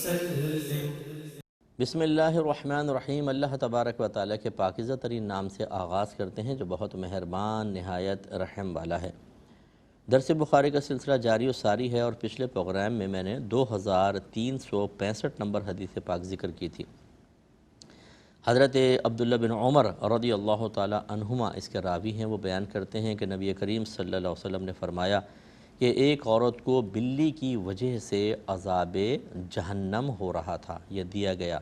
وسلم۔ بسم اللہ الرحمن الرحیم۔ اللہ تبارک و تعالیٰ کے پاکیزہ ترین نام سے آغاز کرتے ہیں جو بہت مہربان نہایت رحم والا ہے۔ درس بخاری کا سلسلہ جاری و ساری ہے، اور پچھلے پروگرام میں میں نے 2365 نمبر حدیث پاک ذکر کی تھی۔ حضرت عبداللہ بن عمر رضی اللہ تعالیٰ عنہما اس کے راوی ہیں، وہ بیان کرتے ہیں کہ نبی کریم صلی اللہ علیہ وسلم نے فرمایا کہ ایک عورت کو بلی کی وجہ سے عذاب جہنم ہو رہا تھا، یہ دیا گیا،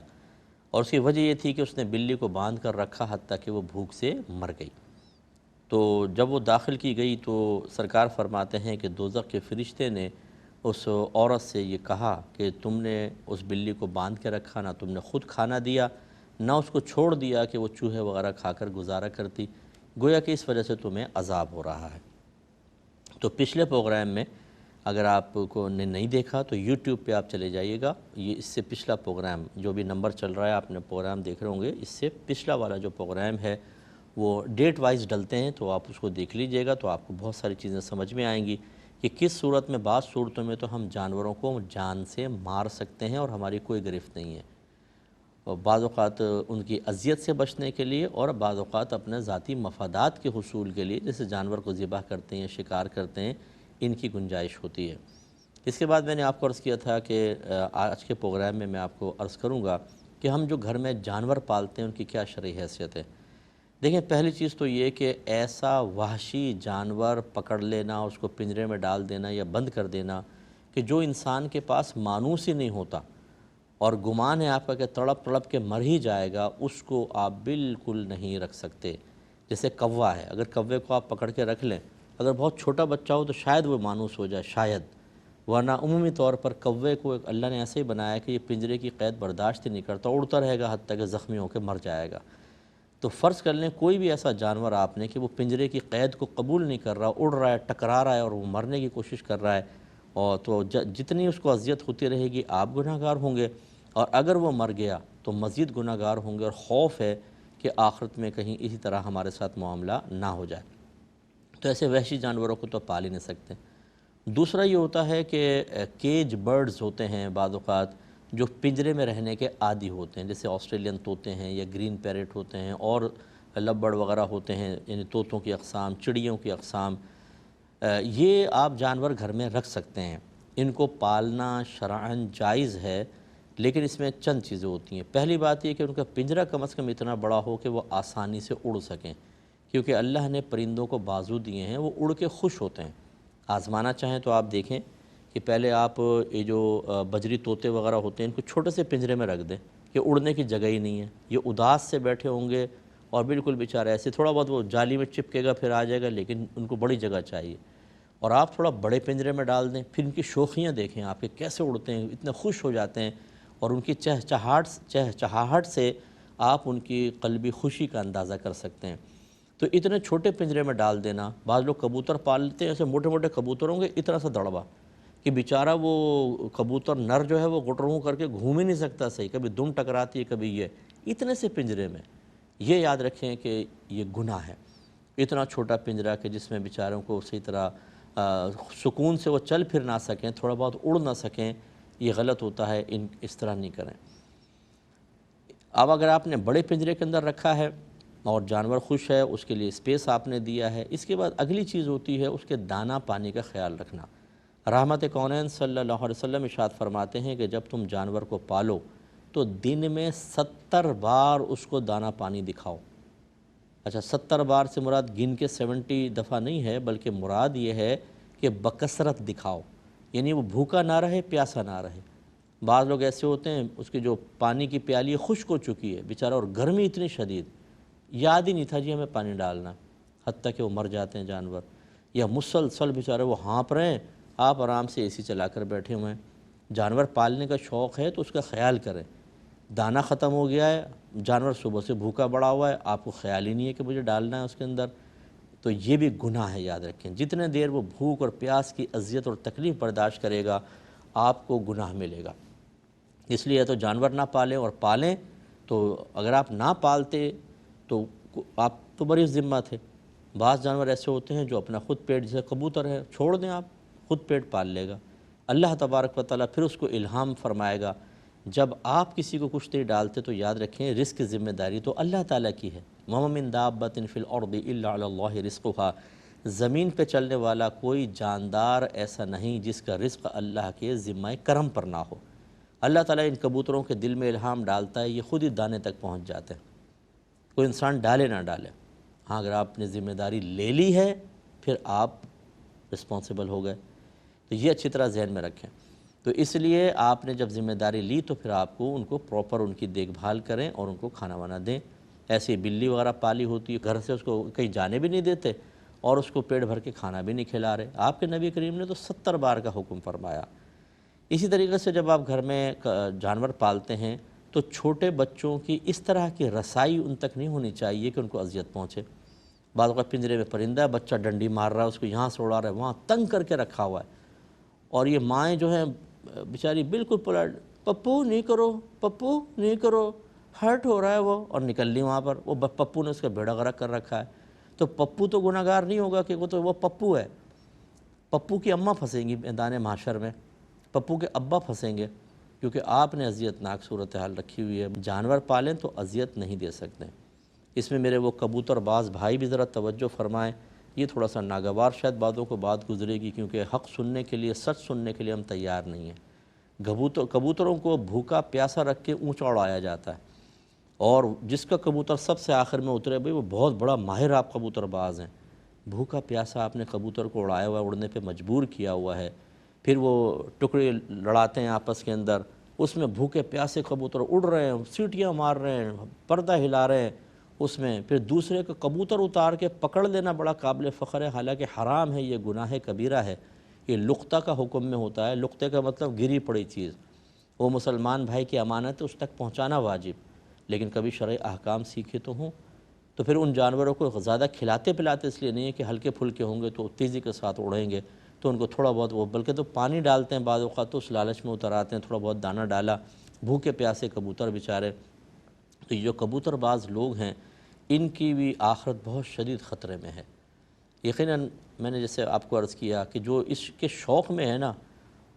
اور اس کی وجہ یہ تھی کہ اس نے بلی کو باندھ کر رکھا حتیٰ کہ وہ بھوک سے مر گئی۔ تو جب وہ داخل کی گئی تو سرکار فرماتے ہیں کہ دوزخ کے فرشتے نے اس عورت سے یہ کہا کہ تم نے اس بلی کو باندھ کے رکھا، نہ تم نے خود کھانا دیا، نہ اس کو چھوڑ دیا کہ وہ چوہے وغیرہ کھا کر گزارا کرتی، گویا کہ اس وجہ سے تمہیں عذاب ہو رہا ہے۔ تو پچھلے پروگرام میں اگر آپ کو نے نہیں دیکھا تو یوٹیوب پہ آپ چلے جائیے گا، یہ اس سے پچھلا پروگرام جو بھی نمبر چل رہا ہے آپ نے پروگرام دیکھ رہے ہوں گے، اس سے پچھلا والا جو پروگرام ہے وہ ڈیٹ وائز ڈلتے ہیں، تو آپ اس کو دیکھ لیجئے گا تو آپ کو بہت ساری چیزیں سمجھ میں آئیں گی کہ کس صورت میں، بعض صورتوں میں تو ہم جانوروں کو جان سے مار سکتے ہیں اور ہماری کوئی گرفت نہیں ہے، اور بعض اوقات ان کی اذیت سے بچنے کے لیے، اور بعض اوقات اپنے ذاتی مفادات کے حصول کے لیے جیسے جانور کو ذبح کرتے ہیں، شکار کرتے ہیں، ان کی گنجائش ہوتی ہے۔ اس کے بعد میں نے آپ کو عرض کیا تھا کہ آج کے پروگرام میں آپ کو عرض کروں گا کہ ہم جو گھر میں جانور پالتے ہیں ان کی کیا شرعی حیثیت ہے۔ دیکھیں، پہلی چیز تو یہ کہ ایسا وحشی جانور پکڑ لینا، اس کو پنجرے میں ڈال دینا یا بند کر دینا کہ جو انسان کے پاس مانوس ہی نہیں ہوتا اور گمان ہے آپ کا کہ تڑپ تڑپ کے مر ہی جائے گا، اس کو آپ بالکل نہیں رکھ سکتے۔ جیسے کوا ہے، اگر کوے کو آپ پکڑ کے رکھ لیں، اگر بہت چھوٹا بچہ ہو تو شاید وہ مانوس ہو جائے، شاید، ورنہ عمومی طور پر کوے کو اللہ نے ایسے ہی بنایا کہ یہ پنجرے کی قید برداشت ہی نہیں کرتا، اڑتا رہے گا حتیٰ کہ زخمی ہو کے مر جائے گا۔ تو فرض کر لیں کوئی بھی ایسا جانور آپ نے کہ وہ پنجرے کی قید کو قبول نہیں کر رہا، اڑ رہا ہے، ٹکرا رہا ہے اور وہ مرنے کی کوشش کر رہا ہے، اور تو جتنی اس کو اذیت ہوتی رہے گی آپ گناہ گار ہوں گے، اور اگر وہ مر گیا تو مزید گناہ گار ہوں گے، اور خوف ہے کہ آخرت میں کہیں اسی طرح ہمارے ساتھ معاملہ نہ ہو جائے۔ تو ایسے وحشی جانوروں کو تو پال ہی نہیں سکتے۔ دوسرا یہ ہوتا ہے کہ کیج برڈز ہوتے ہیں بعض اوقات جو پنجرے میں رہنے کے عادی ہوتے ہیں، جیسے آسٹریلین طوطے ہیں یا گرین پیرٹ ہوتے ہیں اور لو برڈ وغیرہ ہوتے ہیں، یعنی طوطوں کی اقسام، چڑیوں کی اقسام، یہ آپ جانور گھر میں رکھ سکتے ہیں، ان کو پالنا شرعاً جائز ہے، لیکن اس میں چند چیزیں ہوتی ہیں۔ پہلی بات یہ کہ ان کا پنجرہ کم از کم اتنا بڑا ہو کہ وہ آسانی سے اڑ سکیں، کیونکہ اللہ نے پرندوں کو بازو دیے ہیں، وہ اڑ کے خوش ہوتے ہیں۔ آزمانا چاہیں تو آپ دیکھیں کہ پہلے آپ یہ جو بجری طوطے وغیرہ ہوتے ہیں ان کو چھوٹے سے پنجرے میں رکھ دیں کہ اڑنے کی جگہ ہی نہیں ہے، یہ اداس سے بیٹھے ہوں گے اور بالکل بیچارے ایسے، تھوڑا بہت وہ جالی میں چپکے گا پھر آ جائے گا، لیکن ان کو بڑی جگہ چاہیے، اور آپ تھوڑا بڑے پنجرے میں ڈال دیں، پھر ان کی شوخیاں دیکھیں آپ کے کیسے اڑتے ہیں، اتنے خوش ہو جاتے ہیں، اور ان کی چہچہاہٹ سے آپ ان کی قلبی خوشی کا اندازہ کر سکتے ہیں۔ تو اتنے چھوٹے پنجرے میں ڈال دینا، بعض لوگ کبوتر پال لیتے ہیں، ایسے موٹے موٹے کبوتر ہوں گے اتنا سا دڑبا کہ بیچارہ وہ کبوتر نر جو ہے وہ گٹروں کر کے گھوم ہی نہیں سکتا صحیح، کبھی دم ٹکراتی ہے کبھی یہ، اتنے سے پنجرے میں۔ یہ یاد رکھیں کہ یہ گناہ ہے، اتنا چھوٹا پنجرہ کہ جس میں بیچاروں کو صحیح طرح سکون سے وہ چل پھر نہ سکیں، تھوڑا بہت اڑ نہ سکیں، یہ غلط ہوتا ہے، اس طرح نہیں کریں۔ اب اگر آپ نے بڑے پنجرے کے اندر رکھا ہے اور جانور خوش ہے، اس کے لیے اسپیس آپ نے دیا ہے، اس کے بعد اگلی چیز ہوتی ہے اس کے دانہ پانی کا خیال رکھنا۔ رحمت کونین صلی اللہ علیہ وسلم ارشاد فرماتے ہیں کہ جب تم جانور کو پالو تو دن میں 70 بار اس کو دانہ پانی دکھاؤ۔ اچھا، 70 بار سے مراد گن کے 70 دفعہ نہیں ہے، بلکہ مراد یہ ہے کہ بکثرت دکھاؤ، یعنی وہ بھوکا نہ رہے، پیاسا نہ رہے۔ بعض لوگ ایسے ہوتے ہیں اس کی جو پانی کی پیالی خشک ہو چکی ہے بیچارہ، اور گرمی اتنی شدید، یاد ہی نہیں تھا جی ہمیں پانی ڈالنا، حتیٰ کہ وہ مر جاتے ہیں جانور، یا مسلسل بیچارے وہ ہانپ رہے ہیں، آپ آرام سے اے سی چلا کر بیٹھے ہوئے ہیں۔ جانور پالنے کا شوق ہے تو اس کا خیال کریں۔ دانہ ختم ہو گیا ہے، جانور صبح سے بھوکا بڑا ہوا ہے، آپ کو خیال ہی نہیں ہے کہ مجھے ڈالنا ہے اس کے اندر، تو یہ بھی گناہ ہے، یاد رکھیں۔ جتنے دیر وہ بھوک اور پیاس کی اذیت اور تکلیف برداشت کرے گا آپ کو گناہ ملے گا۔ اس لیے تو جانور نہ پالیں، اور پالیں تو اگر آپ نہ پالتے تو آپ تو بری ذمہ تھے۔ بعض جانور ایسے ہوتے ہیں جو اپنا خود پیٹ، جیسے کبوتر ہے، چھوڑ دیں آپ، خود پیٹ پال لے گا، اللہ تبارک و تعالیٰ پھر اس کو الہام فرمائے گا جب آپ کسی کو کچھ نہیں ڈالتے تو یاد رکھیں رزق کی ذمہ داری تو اللہ تعالیٰ کی ہے۔ وَمَا مِن دَابَّةٍ فِي الْأَرْضِ إِلَّا عَلَى اللَّهِ رِزْقُهَا، زمین پہ چلنے والا کوئی جاندار ایسا نہیں جس کا رزق اللہ کے ذمہ کرم پر نہ ہو۔ اللہ تعالیٰ ان کبوتروں کے دل میں الہام ڈالتا ہے، یہ خود ہی دانے تک پہنچ جاتے ہیں، کوئی انسان ڈالے نہ ڈالے۔ ہاں اگر آپ نے ذمہ داری لے لی ہے پھر آپ رسپانسیبل ہو گئے، تو یہ اچھی طرح ذہن میں رکھیں۔ تو اس لیے آپ نے جب ذمہ داری لی تو پھر آپ کو ان کو پراپر ان کی دیکھ بھال کریں اور ان کو کھانا وانا دیں۔ ایسی بلی وغیرہ پالی ہوتی ہے، گھر سے اس کو کہیں جانے بھی نہیں دیتے اور اس کو پیٹ بھر کے کھانا بھی نہیں کھلا رہے۔ آپ کے نبی کریم نے تو 70 بار کا حکم فرمایا۔ اسی طریقے سے جب آپ گھر میں جانور پالتے ہیں تو چھوٹے بچوں کی اس طرح کی رسائی ان تک نہیں ہونی چاہیے کہ ان کو اذیت پہنچے۔ بعض اوقات پنجرے میں پرندہ ہے، بچہ ڈنڈی مار رہا ہے، اس کو یہاں سے اڑا رہا ہے، وہاں تنگ کر کے رکھا ہوا ہے، اور یہ مائیں جو ہیں بیچاری بالکل پلٹ، پپو نہیں کرو، پپو نہیں کرو، ہرٹ ہو رہا ہے وہ، اور نکل لی وہاں پر، وہ پپو نے اس کا بیڑا غرق کر رکھا ہے۔ تو پپو تو گناہ گار نہیں ہوگا کہ وہ پپو ہے، پپو کی اماں پھنسیں گی میدان محشر میں، پپو کے ابا پھنسیں گے، کیونکہ آپ نے اذیت ناک صورتحال رکھی ہوئی ہے۔ جانور پالیں تو اذیت نہیں دے سکتے۔ اس میں میرے وہ کبوتر باز بھائی بھی ذرا توجہ فرمائیں، یہ تھوڑا سا ناگوار شاید بعضوں کو بات گزرے گی، کیونکہ حق سننے کے لیے، سچ سننے کے لیے ہم تیار نہیں ہیں۔ کبوتروں کو بھوکا پیاسا رکھ کے اونچا اڑایا جاتا ہے، اور جس کا کبوتر سب سے آخر میں اترے بھئی وہ بہت بڑا ماہر آپ کبوتر باز ہیں۔ بھوکا پیاسا آپ نے کبوتر کو اڑایا ہوا ہے، اڑنے پہ مجبور کیا ہوا ہے، پھر وہ ٹکڑے لڑاتے ہیں آپس کے اندر، اس میں بھوکے پیاسے کبوتر اڑ رہے ہیں، سیٹیاں مار رہے ہیں، پردہ ہلا رہے ہیں، اس میں پھر دوسرے کا کبوتر اتار کے پکڑ لینا بڑا قابل فخر ہے، حالانکہ حرام ہے، یہ گناہ کبیرہ ہے۔ یہ لقطہ کا حکم میں ہوتا ہے، لقطے کا مطلب گری پڑی چیز، وہ مسلمان بھائی کی امانت ہے، اس تک پہنچانا واجب، لیکن کبھی شرعی احکام سیکھے تو ہوں۔ تو پھر ان جانوروں کو زیادہ کھلاتے پلاتے اس لیے نہیں ہے کہ ہلکے پھلکے ہوں گے تو تیزی کے ساتھ اڑیں گے، تو ان کو تھوڑا بہت وہ، بلکہ تو پانی ڈالتے ہیں بعض اوقات، تو اس لالچ میں اتر آتے ہیں، تھوڑا بہت دانہ ڈالا، بھوکے پیاسے کبوتر بیچارے۔ تو یہ جو کبوتر باز لوگ ہیں ان کی بھی آخرت بہت شدید خطرے میں ہے۔ یقیناً میں نے جیسے آپ کو عرض کیا کہ جو اس کے شوق میں ہے نا،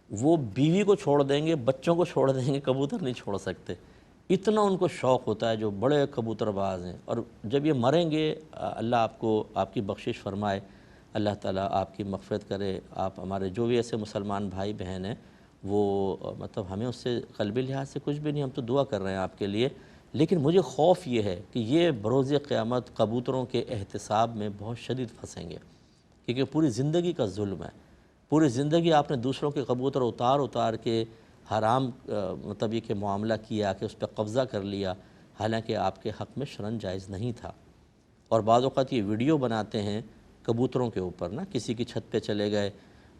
وہ بیوی کو چھوڑ دیں گے، بچوں کو چھوڑ دیں گے، کبوتر نہیں چھوڑ سکتے، اتنا ان کو شوق ہوتا ہے جو بڑے کبوتر باز ہیں۔ اور جب یہ مریں گے، اللہ آپ کو آپ کی بخشش فرمائے، اللہ تعالیٰ آپ کی مغفرت کرے، آپ ہمارے جو بھی ایسے مسلمان بھائی بہن ہیں وہ مطلب ہمیں اس سے قلبی لحاظ سے کچھ بھی نہیں، ہم تو دعا کر رہے ہیں آپ کے لیے، لیکن مجھے خوف یہ ہے کہ یہ بروز قیامت کبوتروں کے احتساب میں بہت شدید پھنسیں گے، کیونکہ پوری زندگی کا ظلم ہے، پوری زندگی آپ نے دوسروں کے کبوتر اتار کے حرام مطلب یہ کہ معاملہ کیا کہ اس پہ قبضہ کر لیا، حالانکہ آپ کے حق میں شرعاً جائز نہیں تھا۔ اور بعض اوقات یہ ویڈیو بناتے ہیں کبوتروں کے اوپر نا، کسی کی چھت پہ چلے گئے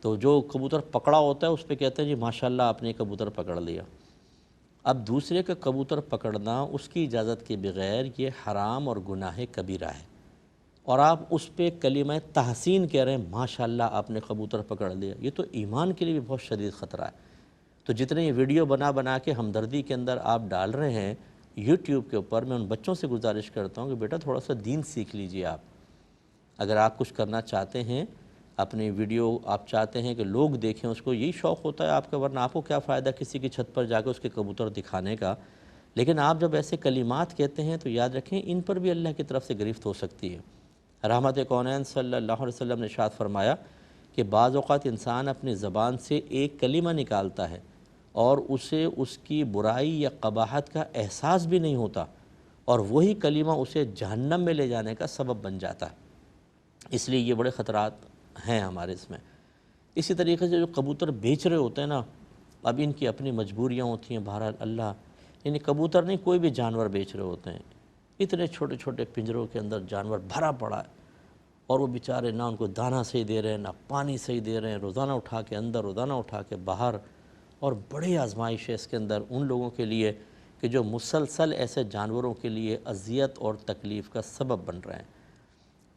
تو جو کبوتر پکڑا ہوتا ہے اس پہ کہتے ہیں جی ماشاءاللہ آپ نے کبوتر پکڑ لیا۔ اب دوسرے کا کبوتر پکڑنا اس کی اجازت کے بغیر یہ حرام اور گناہ کبیرہ ہے، اور آپ اس پہ کلمہ تحسین کہہ رہے ہیں ماشاءاللہ آپ نے کبوتر پکڑ لیا، یہ تو ایمان کے لیے بھی بہت شدید خطرہ ہے۔ تو جتنے یہ ویڈیو بنا کے ہمدردی کے اندر آپ ڈال رہے ہیں یوٹیوب کے اوپر، میں ان بچوں سے گزارش کرتا ہوں کہ بیٹا تھوڑا سا دین سیکھ لیجئے آپ، اگر آپ کچھ کرنا چاہتے ہیں، اپنی ویڈیو آپ چاہتے ہیں کہ لوگ دیکھیں، اس کو یہی شوق ہوتا ہے آپ کا، ورنہ آپ کو کیا فائدہ کسی کی چھت پر جا کے اس کے کبوتر دکھانے کا۔ لیکن آپ جب ایسے کلمات کہتے ہیں تو یاد رکھیں ان پر بھی اللہ کی طرف سے گرفت ہو سکتی ہے۔ رحمت کونین صلی اللہ علیہ وسلم نے ارشاد فرمایا کہ بعض اوقات انسان اپنی زبان سے ایک کلمہ نکالتا ہے اور اسے اس کی برائی یا قباحت کا احساس بھی نہیں ہوتا، اور وہی کلمہ اسے جہنم میں لے جانے کا سبب بن جاتا ہے۔ اس لیے یہ بڑے خطرات ہیں ہمارے اس میں۔ اسی طریقے سے جو کبوتر بیچ رہے ہوتے ہیں نا، اب ان کی اپنی مجبوریاں ہوتی ہیں، بہرحال اللہ، یعنی کبوتر نہیں کوئی بھی جانور بیچ رہے ہوتے ہیں، اتنے چھوٹے چھوٹے پنجروں کے اندر جانور بھرا پڑا ہے، اور وہ بیچارے نہ ان کو دانہ صحیح دے رہے ہیں، نہ پانی صحیح دے رہے ہیں، روزانہ اٹھا کے اندر، روزانہ اٹھا کے باہر، اور بڑی آزمائش ہے اس کے اندر ان لوگوں کے لیے کہ جو مسلسل ایسے جانوروں کے لیے اذیت اور تکلیف کا سبب بن رہے ہیں۔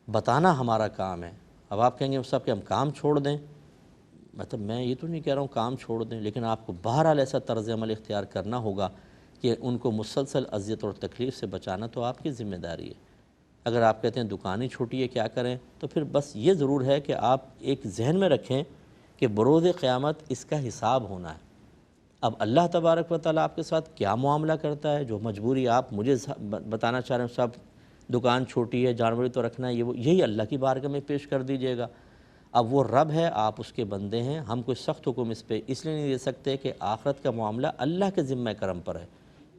بتانا ہمارا کام ہے۔ اب آپ کہیں گے صاحب کہ ہم کام چھوڑ دیں، مطلب میں یہ تو نہیں کہہ رہا ہوں کام چھوڑ دیں، لیکن آپ کو بہرحال ایسا طرز عمل اختیار کرنا ہوگا کہ ان کو مسلسل اذیت اور تکلیف سے بچانا تو آپ کی ذمہ داری ہے۔ اگر آپ کہتے ہیں دکان ہی چھوٹی ہے کیا کریں، تو پھر بس یہ ضرور ہے کہ آپ ایک ذہن میں رکھیں کہ بروز قیامت اس کا حساب ہونا ہے۔ اب اللہ تبارک و تعالیٰ آپ کے ساتھ کیا معاملہ کرتا ہے، جو مجبوری آپ مجھے بتانا چاہ رہے ہیں، صاحب دکان چھوٹی ہے، جانوری تو رکھنا ہے، یہی اللہ کی بارگاہ میں پیش کر دیجئے گا۔ اب وہ رب ہے، آپ اس کے بندے ہیں، ہم کوئی سخت حکم اس پہ اس لیے نہیں دے سکتے کہ آخرت کا معاملہ اللہ کے ذمہ کرم پر ہے،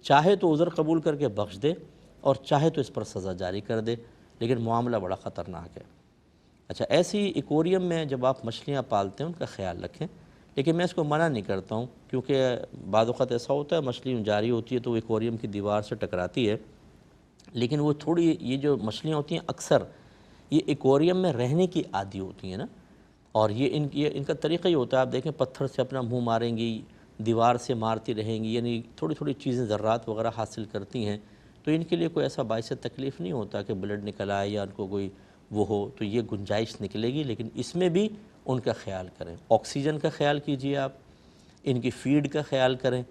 چاہے تو عذر قبول کر کے بخش دے اور چاہے تو اس پر سزا جاری کر دے، لیکن معاملہ بڑا خطرناک ہے۔ اچھا، ایسی ایکوریم میں جب آپ مچھلیاں پالتے ہیں ان کا خیال رکھیں، لیکن میں اس کو منع نہیں کرتا ہوں، کیونکہ بعض اوقات ایسا ہوتا ہے مچھلی جاری ہوتی ہے تو وہ ایکوریم کی دیوار سے ٹکراتی ہے، لیکن وہ تھوڑی یہ جو مچھلیاں ہوتی ہیں اکثر یہ ایکوریم میں رہنے کی عادی ہوتی ہیں نا، اور یہ ان کا طریقہ ہی ہوتا ہے، آپ دیکھیں پتھر سے اپنا منہ ماریں گی، دیوار سے مارتی رہیں گی، یعنی تھوڑی تھوڑی چیزیں ذرات وغیرہ حاصل کرتی ہیں، تو ان کے لیے کوئی ایسا باعث تکلیف نہیں ہوتا کہ بلڈ نکل آئے یا ان کو کوئی وہ ہو، تو یہ گنجائش نکلے گی، لیکن اس میں بھی ان کا خیال کریں، آکسیجن کا خیال کیجئے، آپ ان کی فیڈ کا خیال کریں،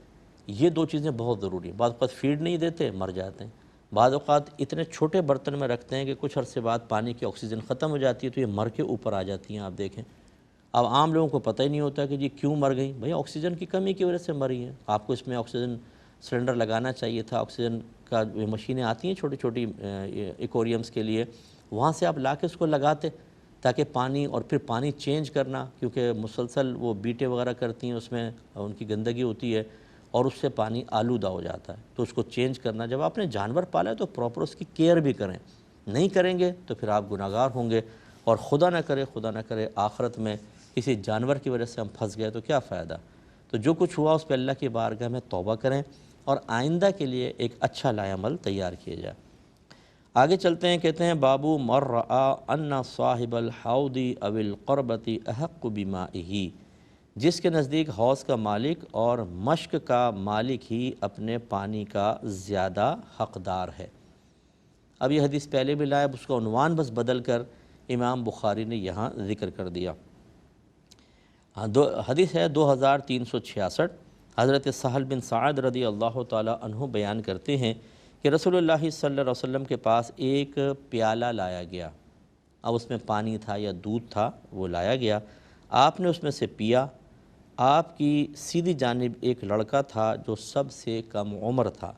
یہ دو چیزیں بہت ضروری ہیں۔ بعض اوقات فیڈ نہیں دیتے، مر جاتے ہیں، بعض اوقات اتنے چھوٹے برتن میں رکھتے ہیں کہ کچھ عرصے بعد پانی کی آکسیجن ختم ہو جاتی ہے تو یہ مر کے اوپر آ جاتی ہیں، آپ دیکھیں۔ اب عام لوگوں کو پتہ ہی نہیں ہوتا کہ جی کیوں مر گئیں، بھئی آکسیجن کی کمی کی وجہ سے مری ہیں، آپ کو اس میں آکسیجن سلنڈر لگانا چاہیے تھا، آکسیجن کا مشینیں آتی ہیں چھوٹی چھوٹی ایکوریمز کے لیے، وہاں سے آپ لا کے اس کو لگاتے تاکہ پانی، اور پھر پانی چینج کرنا، کیونکہ مسلسل وہ بیٹے وغیرہ کرتی ہیں، اس میں ان کی گندگی ہوتی ہے اور اس سے پانی آلودہ ہو جاتا ہے، تو اس کو چینج کرنا، جب آپ نے جانور پالا ہے تو پراپر اس کی کیئر بھی کریں، نہیں کریں گے تو پھر آپ گناہگار ہوں گے، اور خدا نہ کرے آخرت میں کسی جانور کی وجہ سے ہم پھنس گئے تو کیا فائدہ۔ تو جو کچھ ہوا اس پہ اللہ کی بارگاہ میں توبہ کریں اور آئندہ کے لیے ایک اچھا لائحہ عمل تیار کیا جائے۔ آگے چلتے ہیں، کہتے ہیں بابو مر رآ ان صاحب الحوض او القربۃ احق بمائہ، جس کے نزدیک حوض کا مالک اور مشک کا مالک ہی اپنے پانی کا زیادہ حقدار ہے۔ اب یہ حدیث پہلے بھی لائے، اس کا عنوان بس بدل کر امام بخاری نے یہاں ذکر کر دیا۔ حدیث ہے 2366۔ حضرت سہل بن سعد رضی اللہ تعالی عنہ بیان کرتے ہیں کہ رسول اللہ صلی اللہ علیہ وسلم کے پاس ایک پیالہ لایا گیا، اب اس میں پانی تھا یا دودھ تھا، وہ لایا گیا، آپ نے اس میں سے پیا۔ آپ کی سیدھی جانب ایک لڑکا تھا جو سب سے کم عمر تھا،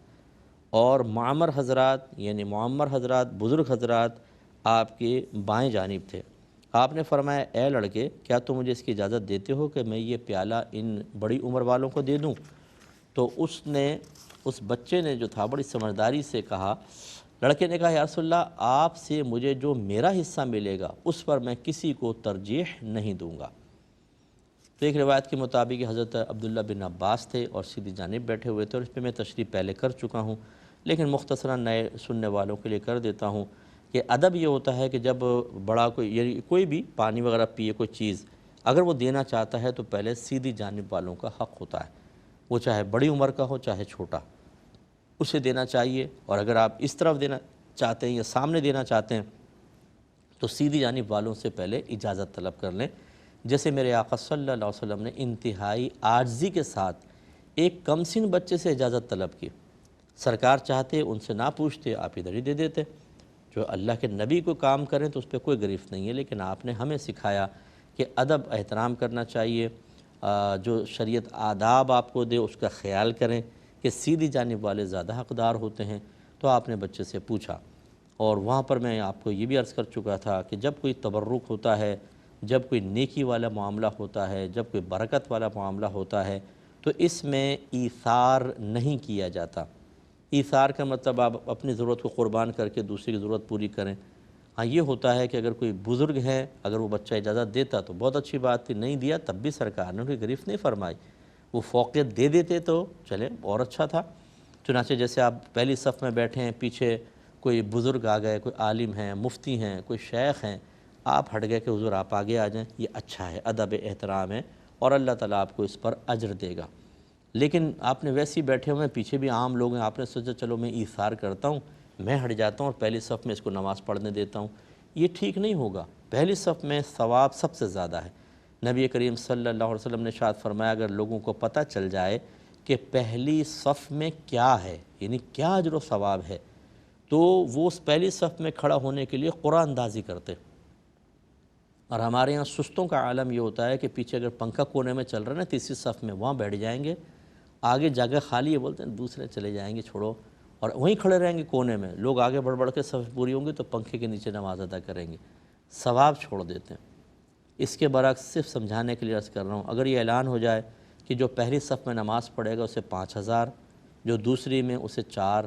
اور معمر حضرات بزرگ حضرات آپ کے بائیں جانب تھے۔ آپ نے فرمایا اے لڑکے، کیا تم مجھے اس کی اجازت دیتے ہو کہ میں یہ پیالہ ان بڑی عمر والوں کو دے دوں؟ تو اس بچے نے جو تھا بڑی سمجھداری سے کہا، لڑکے نے کہا یا رسول اللہ، آپ سے مجھے جو میرا حصہ ملے گا اس پر میں کسی کو ترجیح نہیں دوں گا۔ تو ایک روایت کے مطابق حضرت عبداللہ بن عباس تھے اور سیدھی جانب بیٹھے ہوئے تھے، اور اس پہ میں تشریح پہلے کر چکا ہوں، لیکن مختصراً نئے سننے والوں کے لیے کر دیتا ہوں کہ ادب یہ ہوتا ہے کہ جب بڑا کوئی، یعنی کوئی بھی پانی وغیرہ پیے کوئی چیز، اگر وہ دینا چاہتا ہے تو پہلے سیدھی جانب والوں کا حق ہوتا ہے، وہ چاہے بڑی عمر کا ہو چاہے چھوٹا، اسے دینا چاہیے۔ اور اگر آپ اس طرف دینا چاہتے ہیں یا سامنے دینا چاہتے ہیں تو سیدھی جانب والوں سے پہلے اجازت طلب کر لیں، جیسے میرے آقا صلی اللہ علیہ وسلم نے انتہائی عاجزی کے ساتھ ایک کم سن بچے سے اجازت طلب کی، سرکار چاہتے ان سے نہ پوچھتے، آپ ادھر ہی دے دیتے۔ جو اللہ کے نبی کو کام کریں تو اس پہ کوئی گریف نہیں ہے، لیکن آپ نے ہمیں سکھایا کہ ادب احترام کرنا چاہیے، جو شریعت آداب آپ کو دے اس کا خیال کریں کہ سیدھی جانب والے زیادہ حقدار ہوتے ہیں۔ تو آپ نے بچے سے پوچھا، اور وہاں پر میں آپ کو یہ بھی عرض کر چکا تھا کہ جب کوئی تبرک ہوتا ہے، جب کوئی نیکی والا معاملہ ہوتا ہے، جب کوئی برکت والا معاملہ ہوتا ہے تو اس میں ایثار نہیں کیا جاتا۔ ایثار کا مطلب آپ اپنی ضرورت کو قربان کر کے دوسری کی ضرورت پوری کریں۔ ہاں یہ ہوتا ہے کہ اگر کوئی بزرگ ہے، اگر وہ بچہ اجازت دیتا تو بہت اچھی بات تھی، نہیں دیا تب بھی سرکار نے ان کی گرفت نہیں فرمائی، وہ فوقیت دے دیتے تو چلے اور اچھا تھا۔ چنانچہ جیسے آپ پہلی صف میں بیٹھے ہیں، پیچھے کوئی بزرگ آ گئے، کوئی عالم ہیں، مفتی ہیں، کوئی شیخ ہیں، آپ ہٹ گئے کہ حضور آپ آگے آ جائیں، یہ اچھا ہے، ادب احترام ہے، اور اللہ تعالیٰ آپ کو اس پر اجر دے گا۔ لیکن آپ نے ویسے ہی بیٹھے ہوئے ہیں، پیچھے بھی عام لوگ ہیں، آپ نے سوچا چلو میں ایثار کرتا ہوں، میں ہٹ جاتا ہوں اور پہلی صف میں اس کو نماز پڑھنے دیتا ہوں، یہ ٹھیک نہیں ہوگا۔ پہلی صف میں ثواب سب سے زیادہ ہے۔ نبی کریم صلی اللہ علیہ وسلم نے ارشاد فرمایا اگر لوگوں کو پتہ چل جائے کہ پہلی صف میں کیا ہے، یعنی کیا اجر و ثواب ہے، تو وہ اس پہلی صف میں کھڑا ہونے کے لیے قرآن اندازی کرتے۔ اور ہمارے یہاں سستوں کا عالم یہ ہوتا ہے کہ پیچھے اگر پنکھا کونے میں چل رہا ہے نا تیسری صف میں، وہاں بیٹھ جائیں گے آگے جگہ خالی ہے، بولتے ہیں دوسرے چلے جائیں گے، چھوڑو، اور وہیں کھڑے رہیں گے کونے میں، لوگ آگے بڑھ بڑھ کے صف پوری ہوں گے تو پنکھے کے نیچے نماز ادا کریں گے، ثواب چھوڑ دیتے ہیں۔ اس کے برعکس صرف سمجھانے کے لیے عرض کر رہا ہوں، اگر یہ اعلان ہو جائے کہ جو پہلی صف میں نماز پڑھے گا اسے 5,000، جو دوسری میں اسے 4،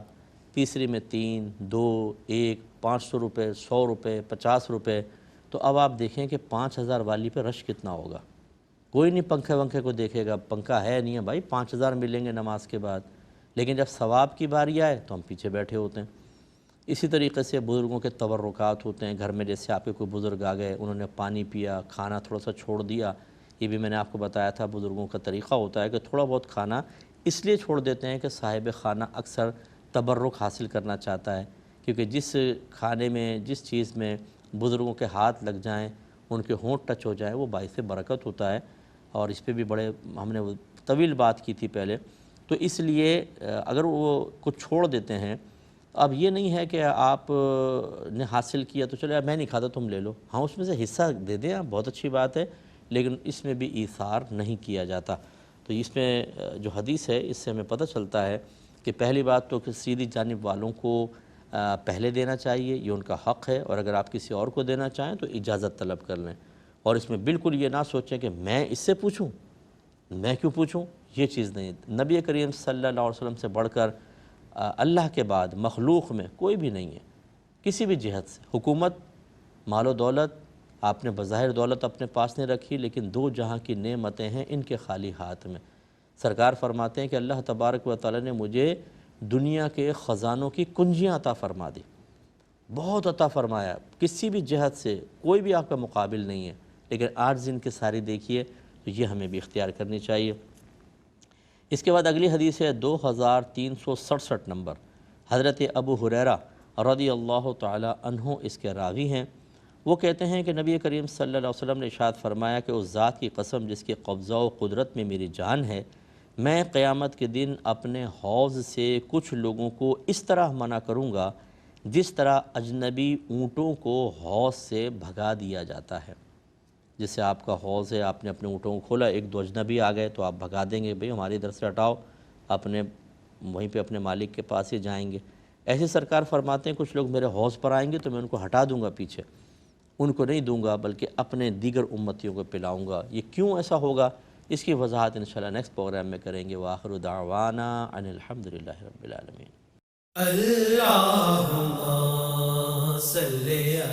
تیسری میں 3، 2، 1، 500 روپے، 100 روپے، 50 روپے، تو اب آپ دیکھیں کہ 5,000 والی پہ رش کتنا ہوگا۔ کوئی نہیں پنکھے ونکھے کو دیکھے گا، پنکھا ہے نہیں ہے بھائی، 5,000 ملیں گے نماز کے بعد، لیکن جب ثواب کی باری آئے تو ہم پیچھے بیٹھے ہوتے ہیں۔ اسی طریقے سے بزرگوں کے تبرکات ہوتے ہیں، گھر میں جیسے آپ کے کوئی بزرگ آ گئے، انہوں نے پانی پیا، کھانا تھوڑا سا چھوڑ دیا، یہ بھی میں نے آپ کو بتایا تھا بزرگوں کا طریقہ ہوتا ہے کہ تھوڑا بہت کھانا اس لیے چھوڑ دیتے ہیں کہ صاحب خانہ اکثر تبرک حاصل کرنا چاہتا ہے، کیونکہ جس کھانے میں، جس چیز میں بزرگوں کے ہاتھ لگ جائیں، ان کے ہونٹ ٹچ ہو جائیں، وہ باعث برکت ہوتا ہے، اور اس پہ بھی بڑے ہم نے طویل بات کی تھی پہلے۔ تو اس لیے اگر وہ کچھ چھوڑ دیتے ہیں، اب یہ نہیں ہے کہ آپ نے حاصل کیا تو چلے میں نہیں کھاتا تم لے لو، ہاں اس میں سے حصہ دے دیں آپ، بہت اچھی بات ہے، لیکن اس میں بھی ایثار نہیں کیا جاتا۔ تو اس میں جو حدیث ہے اس سے ہمیں پتہ چلتا ہے کہ پہلی بات تو کہ سیدھی جانب والوں کو پہلے دینا چاہیے، یہ ان کا حق ہے، اور اگر آپ کسی اور کو دینا چاہیں تو اجازت طلب کر لیں، اور اس میں بالکل یہ نہ سوچیں کہ میں اس سے پوچھوں، میں کیوں پوچھوں، یہ چیز نہیں۔ نبی کریم صلی اللہ علیہ وسلم سے بڑھ کر اللہ کے بعد مخلوق میں کوئی بھی نہیں ہے، کسی بھی جہت سے۔ حکومت، مال و دولت، آپ نے بظاہر دولت اپنے پاس نہیں رکھی، لیکن دو جہاں کی نعمتیں ہیں ان کے خالی ہاتھ میں۔ سرکار فرماتے ہیں کہ اللہ تبارک و تعالی نے مجھے دنیا کے خزانوں کی کنجیاں عطا فرما دی، بہت عطا فرمایا، کسی بھی جہت سے کوئی بھی آپ کا مقابل نہیں ہے، لیکن آج ان کے ساری دیکھیے تو یہ ہمیں بھی اختیار کرنی چاہیے۔ اس کے بعد اگلی حدیث ہے 2367 نمبر، حضرت ابو ہریرہ رضی اللہ تعالی عنہ اس کے راوی ہیں۔ وہ کہتے ہیں کہ نبی کریم صلی اللہ علیہ وسلم نے ارشاد فرمایا کہ اس ذات کی قسم جس کے قبضہ و قدرت میں میری جان ہے، میں قیامت کے دن اپنے حوض سے کچھ لوگوں کو اس طرح منع کروں گا جس طرح اجنبی اونٹوں کو حوض سے بھگا دیا جاتا ہے۔ جیسے آپ کا حوض ہے، آپ نے اپنے اونٹوں کو کھولا، ایک دو اجنبی آ گئے تو آپ بھگا دیں گے، بھئی ہماری ادھر سے ہٹاؤ، اپنے وہیں پہ اپنے مالک کے پاس ہی جائیں گے۔ ایسے سرکار فرماتے ہیں کچھ لوگ میرے حوض پر آئیں گے تو میں ان کو ہٹا دوں گا پیچھے، ان کو نہیں دوں گا بلکہ اپنے دیگر امتیوں کو پلاؤں گا۔ یہ کیوں ایسا ہوگا، اس کی وضاحت انشاءاللہ نیکسٹ پروگرام میں کریں گے۔ وآخر دعوانا ان الحمدللہ رب العالمین۔